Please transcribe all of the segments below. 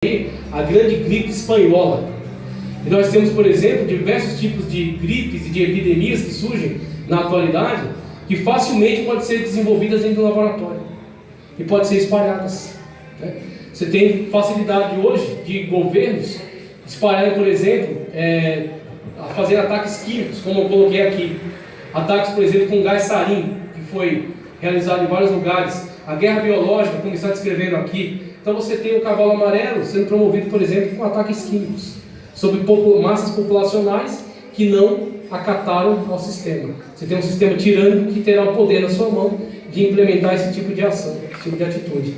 a grande gripe espanhola. E nós temos, por exemplo, diversos tipos de gripes e de epidemias que surgem na atualidade, que facilmente podem ser desenvolvidas dentro do laboratório e podem ser espalhadas, né? Você tem facilidade hoje de governos espalharem, por exemplo, a fazer ataques químicos, como eu coloquei aqui. Ataques, por exemplo, com gás sarin, que foi realizado em vários lugares. A guerra biológica, como está descrevendo aqui. Então você tem o cavalo amarelo sendo promovido, por exemplo, com ataques químicos sobre massas populacionais que não acataram ao sistema. Você tem um sistema tirânico que terá o poder na sua mão de implementar esse tipo de ação, esse tipo de atitude.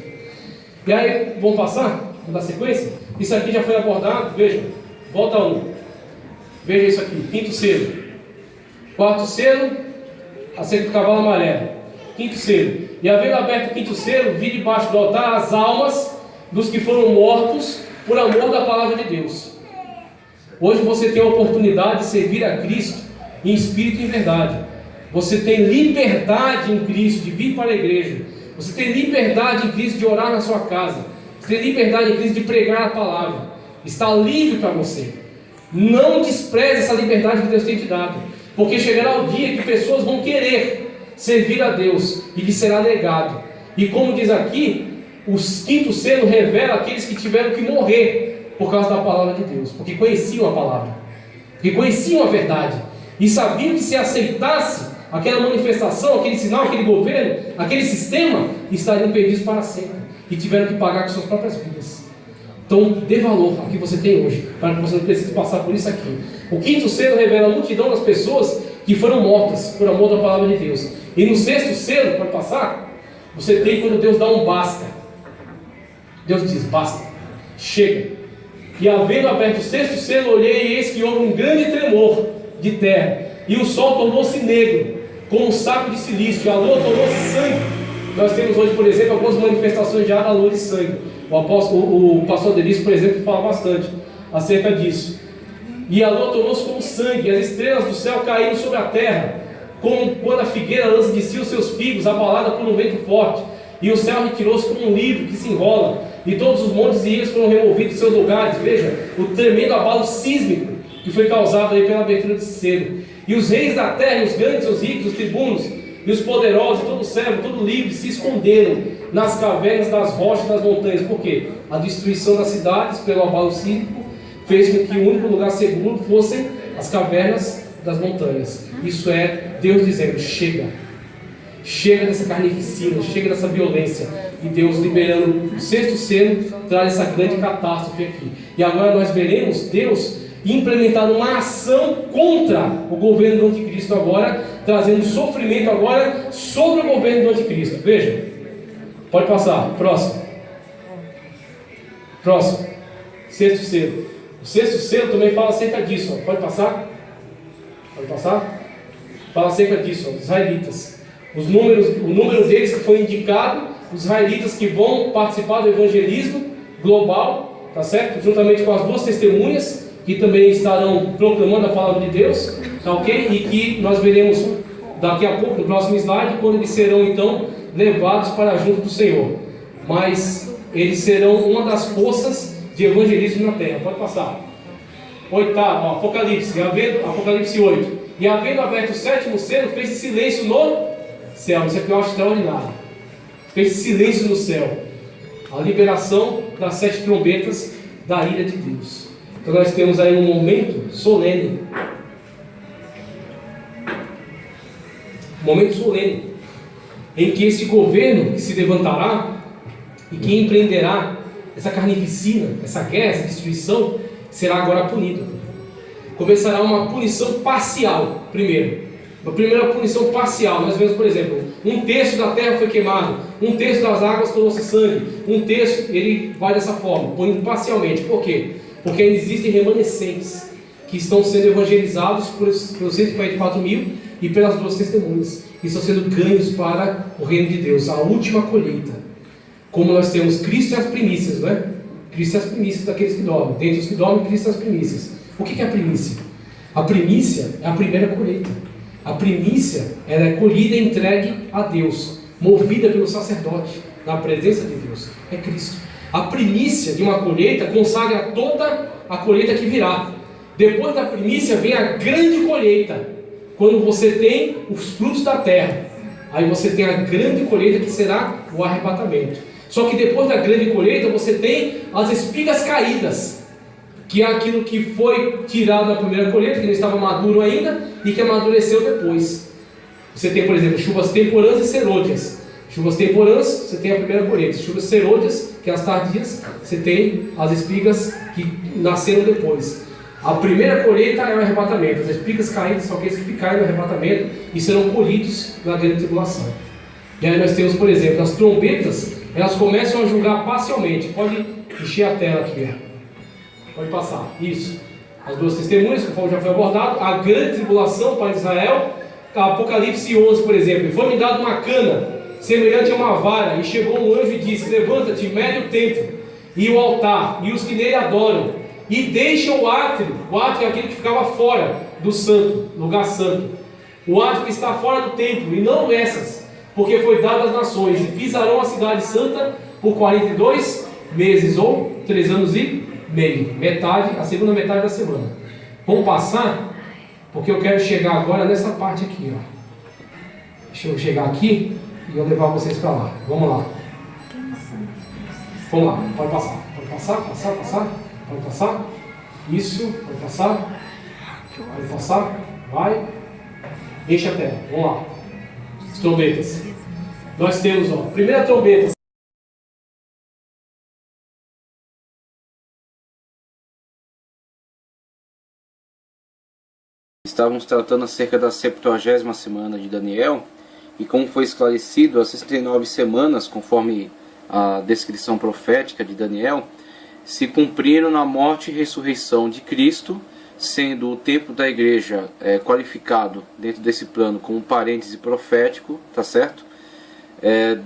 E aí, vamos passar? Vamos dar sequência? Isso aqui já foi abordado, veja, volta 1. Veja isso aqui, quinto selo. Quarto selo, acerca do cavalo amarelo. Quinto selo. E havendo aberto o quinto selo, vi debaixo do altar as almas dos que foram mortos por amor da palavra de Deus. Hoje você tem a oportunidade de servir a Cristo em espírito e em verdade. Você tem liberdade em Cristo de vir para a igreja. Você tem liberdade em Cristo de orar na sua casa. Você tem liberdade em Cristo de pregar a palavra. Está livre para você. Não despreze essa liberdade que Deus tem te dado, porque chegará o dia que pessoas vão querer servir a Deus e lhe será negado. E como diz aqui, o quinto selo revela aqueles que tiveram que morrer por causa da palavra de Deus, porque conheciam a palavra, porque conheciam a verdade e sabiam que se aceitasse aquela manifestação, aquele sinal, aquele governo, aquele sistema, estariam perdidos para sempre e tiveram que pagar com suas próprias vidas. Então dê valor ao que você tem hoje, para que você não precise passar por isso aqui. O quinto selo revela a multidão das pessoas que foram mortas por amor da palavra de Deus. E no sexto selo, pode passar, você tem quando Deus dá um basta. Deus diz, basta, chega. E havendo aberto o sexto selo, olhei e eis que houve um grande tremor de terra, e o sol tornou-se negro, como um saco de silício, e a lua tornou-se sangue. Nós temos hoje, por exemplo, algumas manifestações de ar, a lua de sangue. O pastor Denis, por exemplo, fala bastante acerca disso. E a lua tornou-se como sangue, as estrelas do céu caíram sobre a terra, como quando a figueira lança de si os seus figos, abalada por um vento forte. E o céu retirou-se como um livro que se enrola, e todos os montes e ilhas foram removidos de seus lugares. Veja, o tremendo abalo sísmico que foi causado aí pela abertura desse selo. E os reis da terra, e os grandes, os ricos, os tribunos, e os poderosos, e todo servo, todo livre, se esconderam nas cavernas das rochas das montanhas. Por quê? A destruição das cidades pelo abalo sísmico fez com que o único lugar seguro fossem as cavernas das montanhas. Isso é Deus dizendo, chega. Chega dessa carnificina, chega dessa violência. E Deus liberando o sexto selo, traz essa grande catástrofe aqui. E agora nós veremos Deus implementar uma ação contra o governo do anticristo agora, trazendo sofrimento agora sobre o governo do anticristo. Veja, pode passar, próximo. Sexto selo. O sexto selo também fala acerca disso, ó. Pode passar? Fala acerca disso, ó, os israelitas. O número deles que foi indicado, os israelitas que vão participar do evangelismo global, tá certo? Juntamente com as duas testemunhas, que também estarão proclamando a palavra de Deus, tá ok? E que nós veremos daqui a pouco, no próximo slide, quando eles serão então levados para junto do Senhor. Mas eles serão uma das forças de evangelismo na terra. Pode passar. Oitavo, ó, Apocalipse 8. E havendo aberto o sétimo selo, fez silêncio no céu. Isso aqui eu acho extraordinário. Fez silêncio no céu. A liberação das 7 trombetas da ira de Deus. Então nós temos aí um momento solene. Em que esse governo que se levantará e que empreenderá essa carnificina, essa guerra, essa destruição, será agora punido. Começará uma punição parcial primeiro. A primeira punição parcial, nós vemos, por exemplo, 1/3 da terra foi queimado, 1/3 das águas tornou-se sangue, 1/3, ele vai dessa forma, punindo parcialmente. Por quê? Porque ainda existem remanescentes que estão sendo evangelizados pelos 144 mil e pelas duas testemunhas, que estão sendo ganhos para o reino de Deus, a última colheita. Como nós temos Cristo e as primícias, não é? Cristo e as primícias daqueles que dormem. Dentre os que dormem, Cristo e as primícias. O que é a primícia? A primícia é a primeira colheita. A primícia, ela é colhida e entregue a Deus, movida pelo sacerdote, na presença de Deus. É Cristo. A primícia de uma colheita consagra toda a colheita que virá. Depois da primícia vem a grande colheita, quando você tem os frutos da terra. Aí você tem a grande colheita, que será o arrebatamento. Só que depois da grande colheita você tem as espigas caídas, que é aquilo que foi tirado da primeira colheita, que não estava maduro ainda e que amadureceu depois. Você tem, por exemplo, chuvas temporãs e serôdias. Chuvas temporãs, você tem a primeira colheita. Chuvas serôdias, que é as tardias, você tem as espigas que nasceram depois. A primeira colheita é o arrebatamento. As espigas caídas são aqueles que ficaram no arrebatamento e serão colhidos na grande tribulação. E aí nós temos, por exemplo, as trombetas, elas começam a julgar parcialmente. Pode encher a tela aqui, pode passar, isso. As duas testemunhas, conforme já foi abordado, a grande tribulação para Israel. Apocalipse 11, por exemplo: foi-me dado uma cana semelhante a uma vara, e chegou um anjo e disse: levanta-te, mede o templo e o altar e os que nele adoram, e deixa o átrio. O átrio é aquele que ficava fora do santo, lugar santo, o átrio que está fora do templo, e não essas, porque foi dado às nações, e pisarão a cidade santa por 42 meses, ou 3 anos e meio, metade, a segunda metade da semana. Vamos passar, porque eu quero chegar agora nessa parte aqui, Deixa eu chegar aqui e eu levar vocês para lá. Vamos lá. Vamos lá, pode passar. Pode passar. Pode passar. Isso, pode passar. Pode passar. Vai. Enche a tela. Vamos lá. As trombetas. Nós temos, primeira trombeta. Estávamos tratando acerca da 70ª semana de Daniel, e como foi esclarecido, as 69 semanas, conforme a descrição profética de Daniel, se cumpriram na morte e ressurreição de Cristo, sendo o tempo da igreja qualificado dentro desse plano como parêntese profético, tá certo?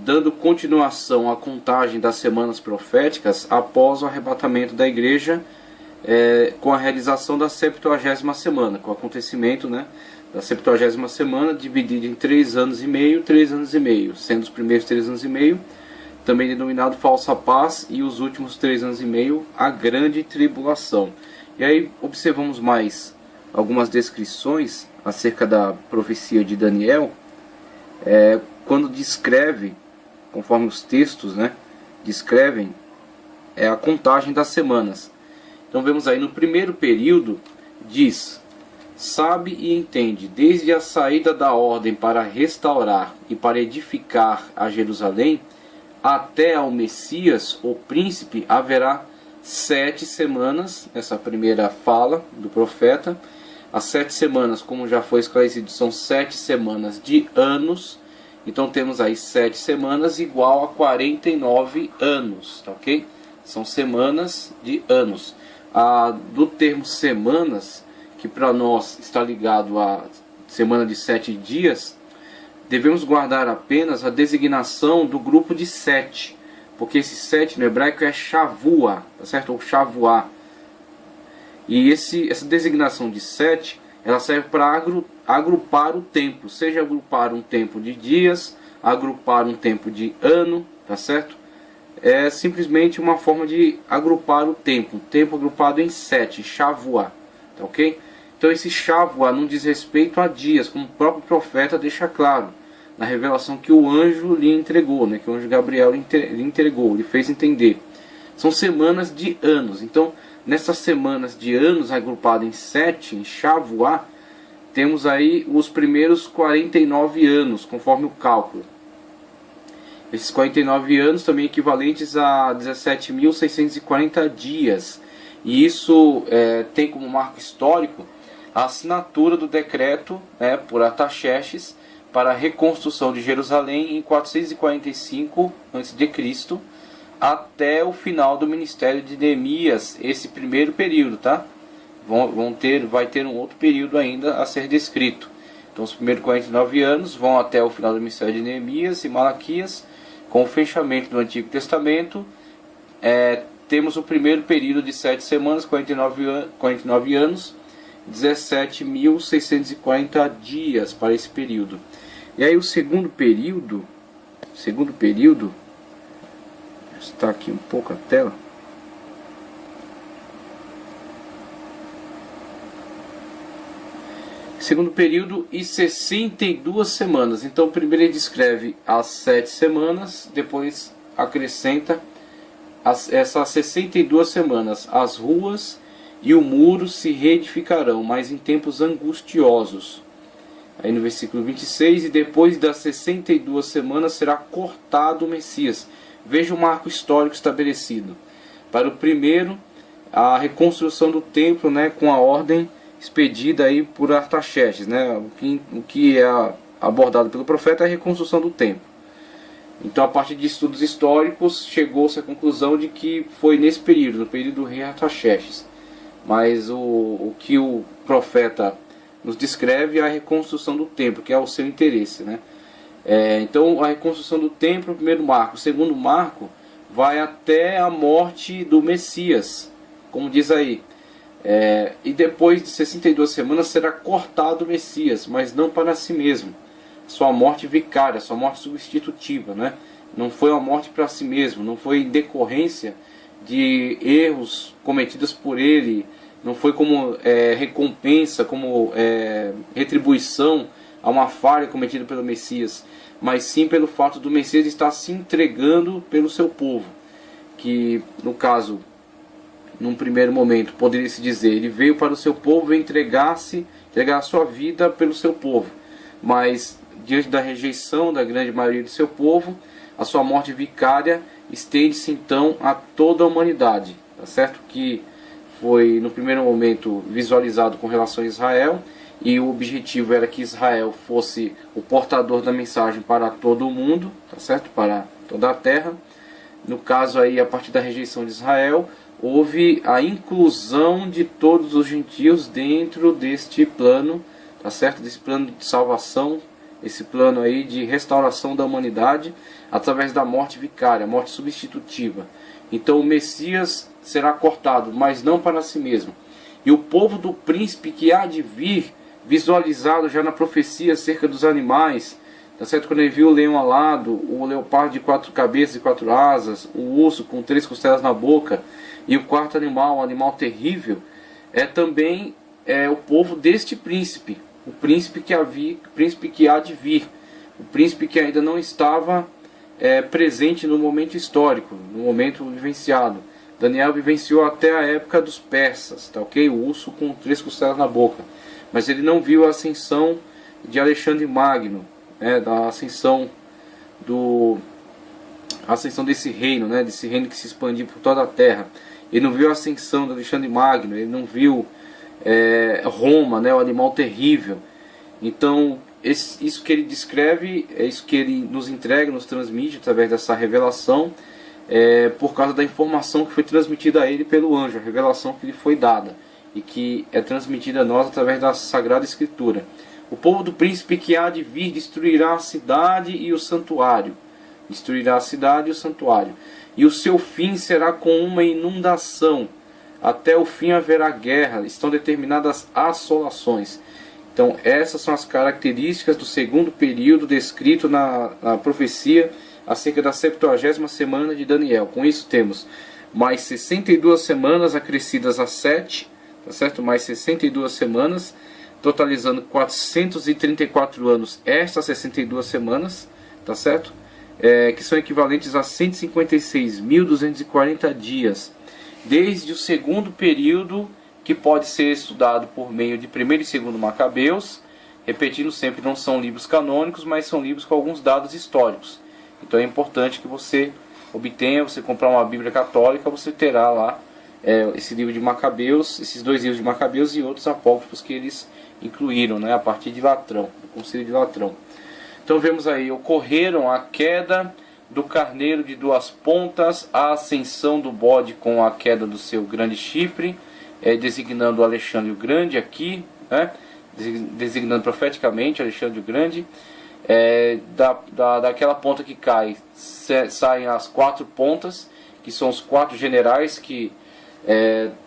Dando continuação à contagem das semanas proféticas após o arrebatamento da igreja, com a realização da 70ª semana, com o acontecimento, da 70ª semana, dividida em 3 anos e meio, 3 anos e meio, sendo os primeiros 3 anos e meio também denominado falsa paz, e os últimos 3 anos e meio a grande tribulação. E aí observamos mais algumas descrições acerca da profecia de Daniel, quando descreve, conforme os textos descrevem, a contagem das semanas. Então vemos aí no primeiro período, diz: sabe e entende, desde a saída da ordem para restaurar e para edificar a Jerusalém, até ao Messias, o príncipe, haverá 7 semanas, essa primeira fala do profeta. As 7 semanas, como já foi esclarecido, são 7 semanas de anos. Então temos aí 7 semanas igual a 49 anos, tá ok? São semanas de anos. Do termo semanas, que para nós está ligado à semana de 7 dias, devemos guardar apenas a designação do grupo de 7, porque esse 7 no hebraico é Shavua, tá certo? Ou Shavuá. E essa designação de 7, ela serve para agrupar o tempo, seja agrupar um tempo de dias, agrupar um tempo de ano, tá certo? É simplesmente uma forma de agrupar o tempo agrupado em 7, Shavuá, tá ok? Então esse Shavuá não diz respeito a dias, como o próprio profeta deixa claro, na revelação que o anjo lhe entregou, que o anjo Gabriel lhe entregou, lhe fez entender. São semanas de anos. Então, nessas semanas de anos agrupadas em 7, em Shavuá, temos aí os primeiros 49 anos, conforme o cálculo. Esses 49 anos também equivalentes a 17.640 dias. E isso tem como marco histórico a assinatura do decreto por Artaxerxes para a reconstrução de Jerusalém em 445 a.C. até o final do ministério de Neemias, esse primeiro período, tá? Vai ter um outro período ainda a ser descrito. Então os primeiros 49 anos vão até o final do ministério de Neemias e Malaquias, com o fechamento do Antigo Testamento. Temos o primeiro período de 7 semanas, 49 anos, 17.640 dias para esse período. E aí o segundo período, ajustar aqui um pouco a tela. Segundo período e 62 semanas. Então primeiro ele descreve as 7 semanas, depois acrescenta essas 62 semanas. As ruas e o muro se reedificarão, mas em tempos angustiosos. Aí no versículo 26, e depois das 62 semanas será cortado o Messias. Veja o marco histórico estabelecido. Para o primeiro, a reconstrução do templo, né, com a ordem expedida aí por Artaxerxes, né? O que é abordado pelo profeta é a reconstrução do templo. Então, a partir de estudos históricos, chegou-se à conclusão de que foi nesse período, no período do rei Artaxerxes. Mas o que o profeta nos descreve é a reconstrução do templo, que é o seu interesse, né? Então, a reconstrução do templo, o primeiro marco. O segundo marco vai até a morte do Messias, como diz aí. E depois de 62 semanas será cortado o Messias, mas não para si mesmo. Sua morte vicária, sua morte substitutiva, né? Não foi uma morte para si mesmo, não foi em decorrência de erros cometidos por ele, não foi como recompensa, como retribuição a uma falha cometida pelo Messias, mas sim pelo fato do Messias estar se entregando pelo seu povo, que no caso, num primeiro momento, poderia se dizer, ele veio para o seu povo entregar a sua vida pelo seu povo, mas diante da rejeição da grande maioria do seu povo, a sua morte vicária estende-se então a toda a humanidade, tá certo? Que foi no primeiro momento visualizado com relação a Israel, e o objetivo era que Israel fosse o portador da mensagem para todo o mundo, tá certo? Para toda a terra. No caso aí, a partir da rejeição de Israel, houve a inclusão de todos os gentios dentro deste plano, tá certo? Desse plano de salvação, esse plano aí de restauração da humanidade através da morte vicária, a morte substitutiva. Então o Messias será cortado, mas não para si mesmo. E o povo do príncipe que há de vir, visualizado já na profecia acerca dos animais, tá certo? Quando ele viu o leão alado, o leopardo de 4 cabeças e 4 asas, o urso com 3 costelas na boca, e o quarto animal, um animal terrível, também o povo deste príncipe, o príncipe que há de vir, o príncipe que ainda não estava presente no momento histórico, no momento vivenciado. Daniel vivenciou até a época dos persas, tá ok? O urso com 3 costelas na boca, mas ele não viu a ascensão de Alexandre Magno, da ascensão desse reino, né? Desse reino que se expandiu por toda a terra. Ele não viu a ascensão de Alexandre Magno, ele não viu Roma, né? O animal terrível. Então, isso que ele descreve, é isso que ele nos entrega, nos transmite através dessa revelação, por causa da informação que foi transmitida a ele pelo anjo, a revelação que lhe foi dada e que é transmitida a nós através da Sagrada Escritura. O povo do príncipe que há de vir destruirá a cidade e o santuário. Destruirá a cidade e o santuário. E o seu fim será com uma inundação. Até o fim haverá guerra. Estão determinadas assolações. Então essas são as características do segundo período descrito na profecia acerca da 70ª semana de Daniel. Com isso temos mais 62 semanas acrescidas a 7, tá certo? Mais 62 semanas, totalizando 434 anos estas 62 semanas, tá certo? Que são equivalentes a 156.240 dias, desde o segundo período, que pode ser estudado por meio de 1º e 2º Macabeus, repetindo sempre, não são livros canônicos, mas são livros com alguns dados históricos. Então é importante que você obtenha, você comprar uma Bíblia católica, você terá lá esse livro de Macabeus, esses 2 livros de Macabeus e outros apócrifos que eles incluíram, né, a partir de Latrão, do Concílio de Latrão. Então vemos aí, ocorreram a queda do carneiro de 2 pontas, a ascensão do bode com a queda do seu grande chifre, designando Alexandre o Grande aqui, né, designando profeticamente Alexandre o Grande. Daquela ponta que cai, saem as 4 pontas, que são os 4 generais que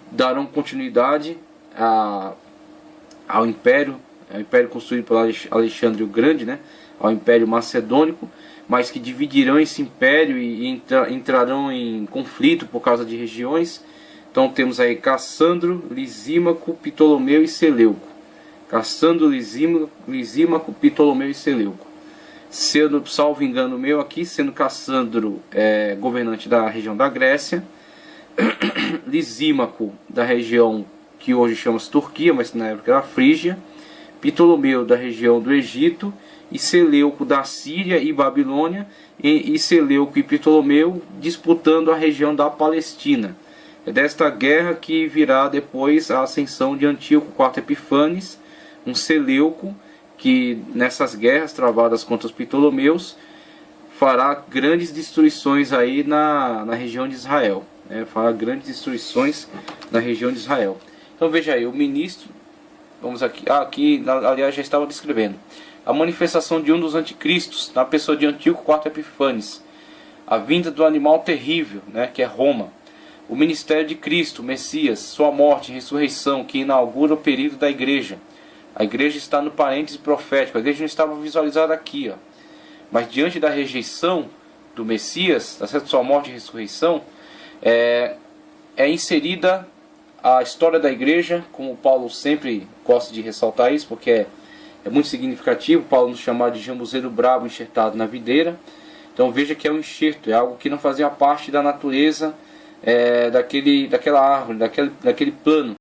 darão continuidade ao império construído por Alexandre o Grande, né? Ao Império Macedônico, mas que dividirão esse império e entrarão em conflito por causa de regiões. Então temos aí Cassandro, Lisímaco, Ptolomeu e Seleuco. Cassandro, Lisímaco, Ptolomeu e Seleuco. Sendo, salvo engano meu aqui, sendo Cassandro governante da região da Grécia, Lisímaco da região que hoje chama-se Turquia, mas na época era Frígia, Ptolomeu da região do Egito, e Seleuco da Síria e Babilônia, e Seleuco e Ptolomeu disputando a região da Palestina. É desta guerra que virá depois a ascensão de Antíoco IV Epifanes, um Seleuco que nessas guerras travadas contra os Ptolomeus fará grandes destruições aí na região de Israel. Fará grandes destruições na região de Israel. Então veja aí, o ministro, vamos aqui, aliás já estava descrevendo a manifestação de um dos anticristos na pessoa de Antíoco IV Epifanes, a vinda do animal terrível, que é Roma, o ministério de Cristo, Messias, sua morte e ressurreição, que inaugura o período da igreja. A igreja está no parêntese profético, a igreja não estava visualizada aqui, mas diante da rejeição do Messias, da sua morte e ressurreição, é inserida a história da igreja, como Paulo sempre gosta de ressaltar isso, porque é muito significativo Paulo nos chamar de jambuzeiro bravo enxertado na videira. Então veja que é um enxerto, é algo que não fazia parte da natureza daquela árvore, daquele plano.